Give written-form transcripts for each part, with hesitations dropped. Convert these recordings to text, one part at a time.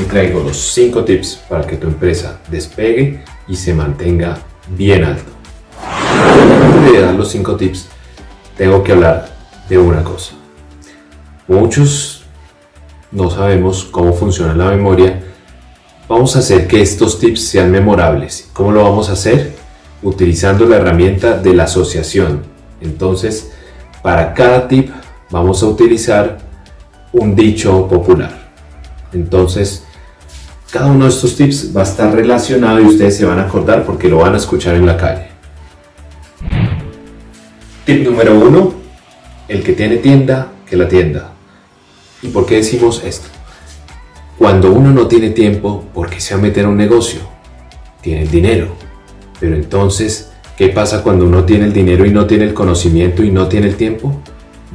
traigo los 5 tips para que tu empresa despegue y se mantenga bien alto. Antes de dar los 5 tips, tengo que hablar de una cosa. Muchos no sabemos cómo funciona la memoria. Vamos a hacer que estos tips sean memorables. ¿Cómo lo vamos a hacer? Utilizando la herramienta de la asociación. Entonces, para cada tip vamos a utilizar un dicho popular. Entonces, cada uno de estos tips va a estar relacionado y ustedes se van a acordar porque lo van a escuchar en la calle. Tip número 1. El que tiene tienda, que la atienda. ¿Y por qué decimos esto? Cuando uno no tiene tiempo, ¿por qué se va a meter a un negocio? Tiene el dinero. Pero entonces, ¿qué pasa cuando uno tiene el dinero y no tiene el conocimiento y no tiene el tiempo?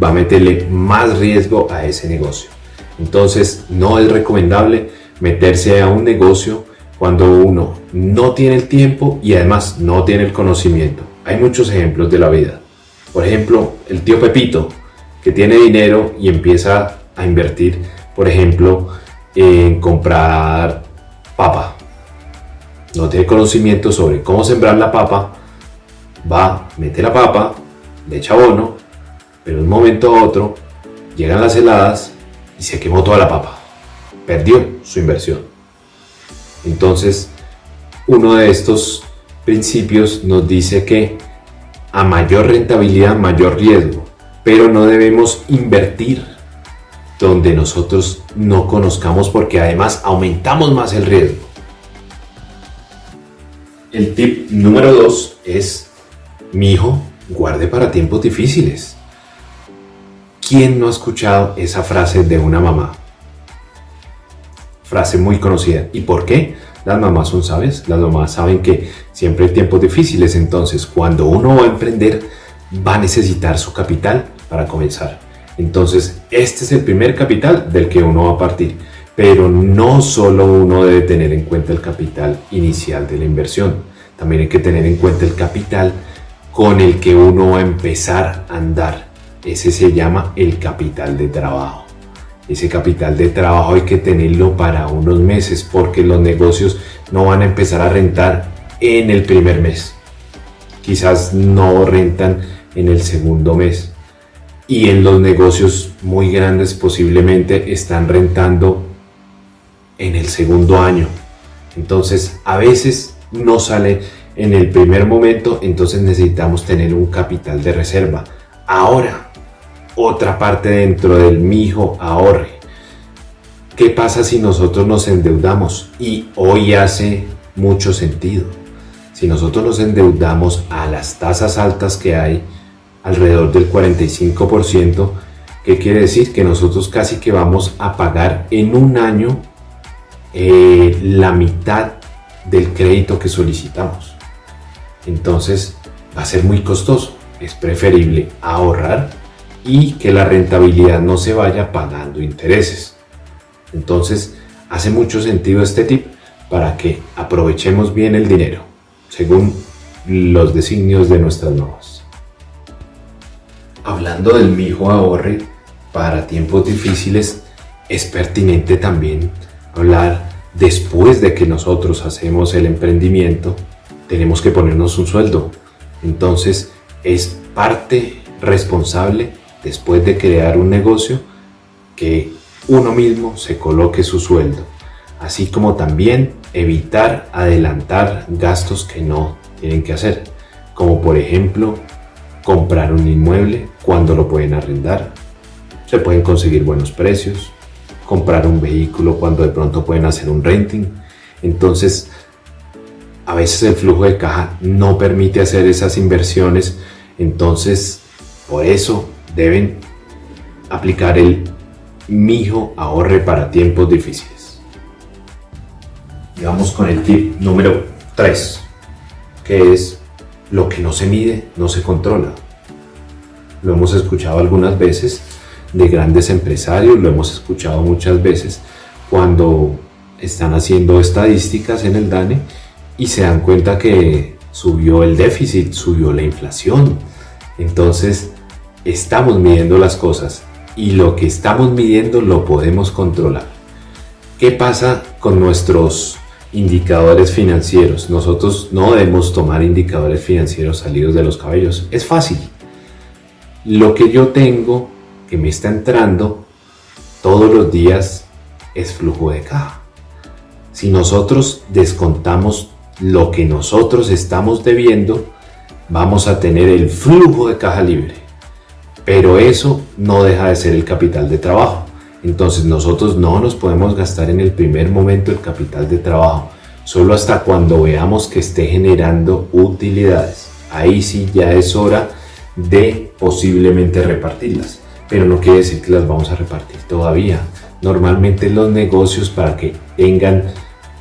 Va a meterle más riesgo a ese negocio. Entonces, no es recomendable meterse a un negocio cuando uno no tiene el tiempo y además no tiene el conocimiento. Hay muchos ejemplos de la vida. Por ejemplo, el tío Pepito, que tiene dinero y empieza a invertir, por ejemplo, en comprar papa. No tiene conocimiento sobre cómo sembrar la papa, va, mete la papa, le echa abono, pero de un momento a otro llegan las heladas y se quemó toda la papa. Perdió su inversión. Entonces, uno de estos principios nos dice que a mayor rentabilidad, mayor riesgo, pero no debemos invertir donde nosotros no conozcamos porque además aumentamos más el riesgo. El tip número 2 es: mi hijo, guarde para tiempos difíciles. ¿Quién no ha escuchado esa frase de una mamá? Frase muy conocida. ¿Y por qué? Las mamás son sabias. Las mamás saben que siempre hay tiempos difíciles. Entonces, cuando uno va a emprender, va a necesitar su capital para comenzar. Entonces, este es el primer capital del que uno va a partir. Pero no solo uno debe tener en cuenta el capital inicial de la inversión. También hay que tener en cuenta el capital con el que uno va a empezar a andar. Ese se llama el capital de trabajo. Ese capital de trabajo hay que tenerlo para unos meses porque los negocios no van a empezar a rentar en el primer mes. Quizás no rentan en el segundo mes. Y en los negocios muy grandes posiblemente están rentando en el segundo año. Entonces a veces no sale en el primer momento, entonces necesitamos tener un capital de reserva. Ahora, otra parte dentro del mi hijo ahorre. ¿Qué pasa si nosotros nos endeudamos? Y hoy hace mucho sentido. Si nosotros nos endeudamos a las tasas altas que hay, alrededor del 45%, ¿qué quiere decir? Que nosotros casi que vamos a pagar en un año la mitad del crédito que solicitamos. Entonces va a ser muy costoso. Es preferible ahorrar y que la rentabilidad no se vaya pagando intereses. Entonces hace mucho sentido este tip para que aprovechemos bien el dinero según los designios de nuestras normas. Hablando del mi hijo ahorre para tiempos difíciles, es pertinente también hablar después de que nosotros hacemos el emprendimiento, tenemos que ponernos un sueldo. Entonces es parte responsable después de crear un negocio que uno mismo se coloque su sueldo, así como también evitar adelantar gastos que no tienen que hacer, como por ejemplo comprar un inmueble cuando lo pueden arrendar, se pueden conseguir buenos precios, comprar un vehículo cuando de pronto pueden hacer un renting. Entonces a veces el flujo de caja no permite hacer esas inversiones, entonces por eso deben aplicar el mi hijo ahorre para tiempos difíciles. Y vamos con el tip número 3, que es: lo que no se mide no se controla. Lo hemos escuchado algunas veces de grandes empresarios, lo hemos escuchado muchas veces cuando están haciendo estadísticas en el DANE y se dan cuenta que subió el déficit, subió la inflación. Entonces estamos midiendo las cosas y lo que estamos midiendo lo podemos controlar. ¿Qué pasa con nuestros indicadores financieros. Nosotros no debemos tomar indicadores financieros salidos de los cabellos. Es fácil. Lo que yo tengo que me está entrando todos los días es flujo de caja. Si nosotros descontamos lo que nosotros estamos debiendo, vamos a tener el flujo de caja libre. Pero eso no deja de ser el capital de trabajo. Entonces nosotros no nos podemos gastar en el primer momento el capital de trabajo, solo hasta cuando veamos que esté generando utilidades. Ahí sí ya es hora de posiblemente repartirlas, pero no quiere decir que las vamos a repartir todavía. Normalmente los negocios, para que tengan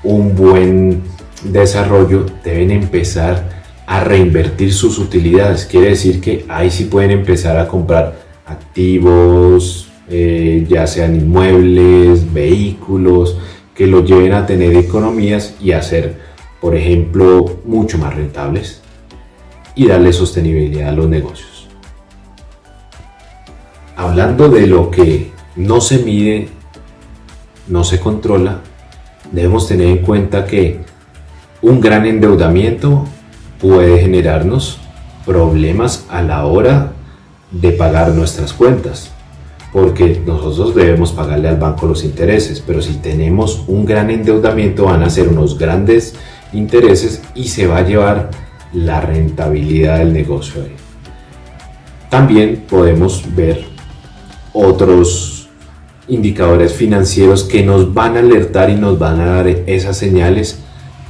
un buen desarrollo, deben empezar a reinvertir sus utilidades. Quiere decir que ahí sí pueden empezar a comprar activos, ya sean inmuebles, vehículos, que los lleven a tener economías y a ser, por ejemplo, mucho más rentables y darle sostenibilidad a los negocios. Hablando de lo que no se mide, no se controla, debemos tener en cuenta que un gran endeudamiento puede generarnos problemas a la hora de pagar nuestras cuentas, porque nosotros debemos pagarle al banco los intereses, pero si tenemos un gran endeudamiento van a ser unos grandes intereses y se va a llevar la rentabilidad del negocio ahí. También podemos ver otros indicadores financieros que nos van a alertar y nos van a dar esas señales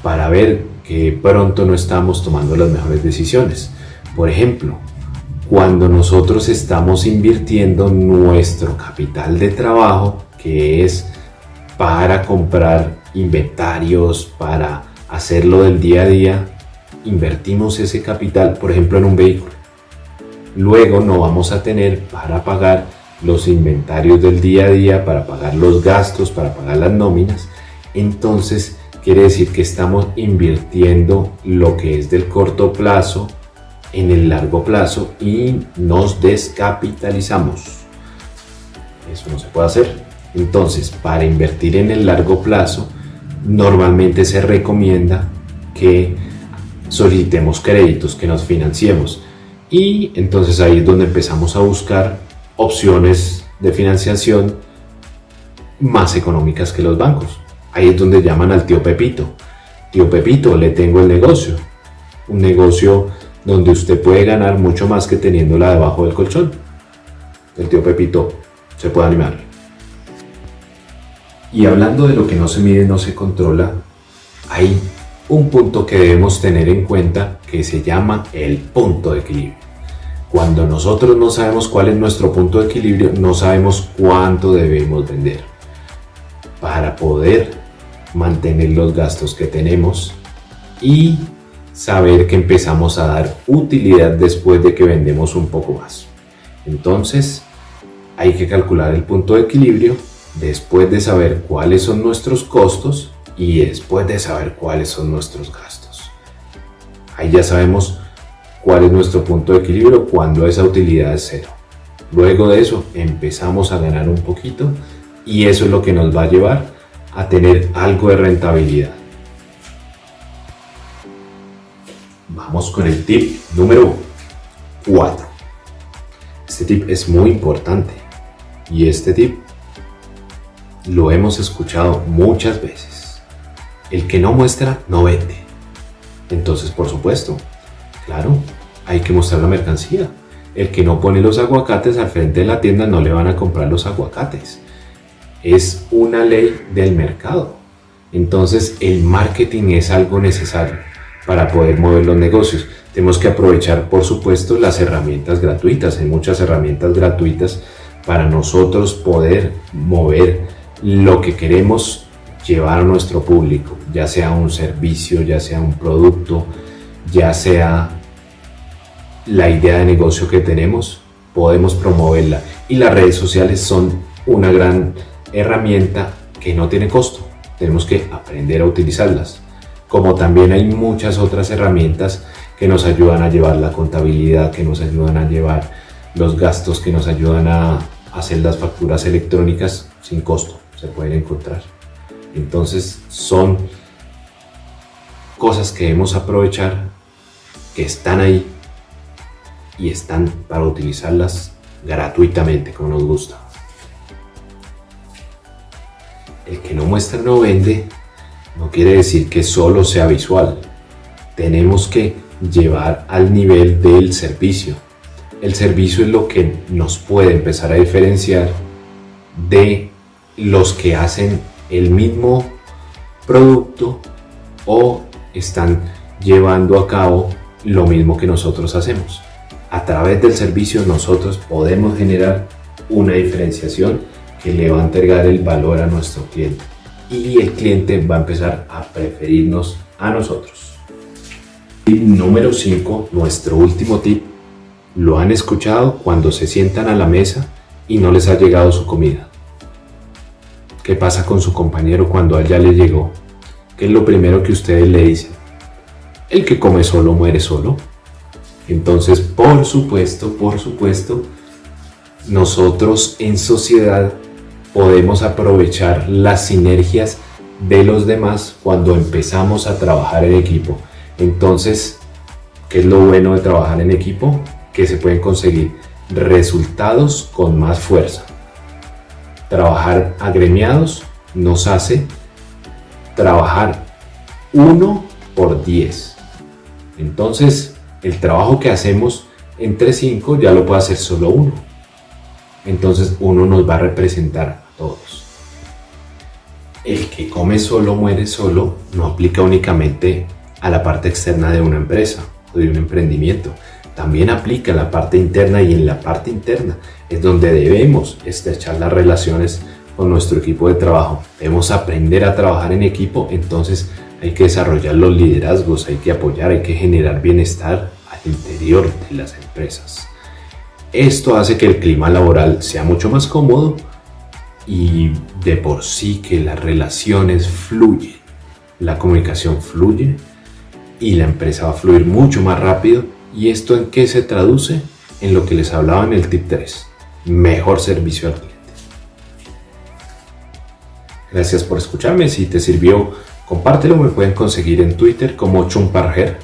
para ver que pronto no estamos tomando las mejores decisiones. Por ejemplo, cuando nosotros estamos invirtiendo nuestro capital de trabajo, que es para comprar inventarios, para hacerlo del día a día, invertimos ese capital, por ejemplo, en un vehículo. Luego no vamos a tener para pagar los inventarios del día a día, para pagar los gastos, para pagar las nóminas. Entonces quiere decir que estamos invirtiendo lo que es del corto plazo en el largo plazo y nos descapitalizamos. Eso no se puede hacer. Entonces, para invertir en el largo plazo, normalmente se recomienda que solicitemos créditos, que nos financiemos. Y entonces ahí es donde empezamos a buscar opciones de financiación más económicas que los bancos. Ahí es donde llaman al tío Pepito. Tío Pepito, le tengo el negocio. Un negocio donde usted puede ganar mucho más que teniéndola debajo del colchón. El tío Pepito se puede animar. Y hablando de lo que no se mide, no se controla, hay un punto que debemos tener en cuenta que se llama el punto de equilibrio. Cuando nosotros no sabemos cuál es nuestro punto de equilibrio, no sabemos cuánto debemos vender para poder mantener los gastos que tenemos y saber que empezamos a dar utilidad después de que vendemos un poco más. Entonces hay que calcular el punto de equilibrio después de saber cuáles son nuestros costos y después de saber cuáles son nuestros gastos. Ahí ya sabemos cuál es nuestro punto de equilibrio cuando esa utilidad es cero. Luego de eso empezamos a ganar un poquito y eso es lo que nos va a llevar a tener algo de rentabilidad. Vamos con el tip número 4. Este tip es muy importante y este tip lo hemos escuchado muchas veces. El que no muestra no vende. Entonces, por supuesto, claro, hay que mostrar la mercancía. El que no pone los aguacates al frente de la tienda no le van a comprar los aguacates. Es una ley del mercado. Entonces, el marketing es algo necesario para poder mover los negocios. Tenemos que aprovechar, por supuesto, las herramientas gratuitas. Hay muchas herramientas gratuitas para nosotros poder mover lo que queremos llevar a nuestro público, ya sea un servicio, ya sea un producto, ya sea la idea de negocio que tenemos, podemos promoverla. Y las redes sociales son una gran herramienta que no tiene costo. Tenemos que aprender a utilizarlas. Como también hay muchas otras herramientas que nos ayudan a llevar la contabilidad, que nos ayudan a llevar los gastos, que nos ayudan a hacer las facturas electrónicas sin costo. Se pueden encontrar. Entonces son cosas que debemos aprovechar, que están ahí y están para utilizarlas gratuitamente como nos gusta. El que no muestra no vende no quiere decir que solo sea visual. Tenemos que llevar al nivel del servicio. El servicio es lo que nos puede empezar a diferenciar de los que hacen el mismo producto o están llevando a cabo lo mismo que nosotros hacemos. A través del servicio nosotros podemos generar una diferenciación que le va a entregar el valor a nuestro cliente y el cliente va a empezar a preferirnos a nosotros. Tip número 5, nuestro último tip. Lo han escuchado cuando se sientan a la mesa y no les ha llegado su comida. ¿Qué pasa con su compañero cuando a él ya le llegó? ¿Qué es lo primero que ustedes le dicen? El que come solo muere solo. Entonces, por supuesto, nosotros en sociedad podemos aprovechar las sinergias de los demás cuando empezamos a trabajar en equipo. Entonces, ¿qué es lo bueno de trabajar en equipo? Que se pueden conseguir resultados con más fuerza. Trabajar agremiados nos hace trabajar 1 por 10. Entonces, el trabajo que hacemos entre 5 ya lo puede hacer solo uno. Entonces, uno nos va a representar a todos. El que come solo muere solo no aplica únicamente a la parte externa de una empresa o de un emprendimiento. También aplica a la parte interna, y en la parte interna es donde debemos estrechar las relaciones con nuestro equipo de trabajo. Debemos aprender a trabajar en equipo, entonces hay que desarrollar los liderazgos, hay que apoyar, hay que generar bienestar al interior de las empresas. Esto hace que el clima laboral sea mucho más cómodo y de por sí que las relaciones fluyen, la comunicación fluye y la empresa va a fluir mucho más rápido. ¿Y esto en qué se traduce? En lo que les hablaba en el tip 3, mejor servicio al cliente. Gracias por escucharme. Si te sirvió, compártelo. Me pueden conseguir en Twitter como Chumparger.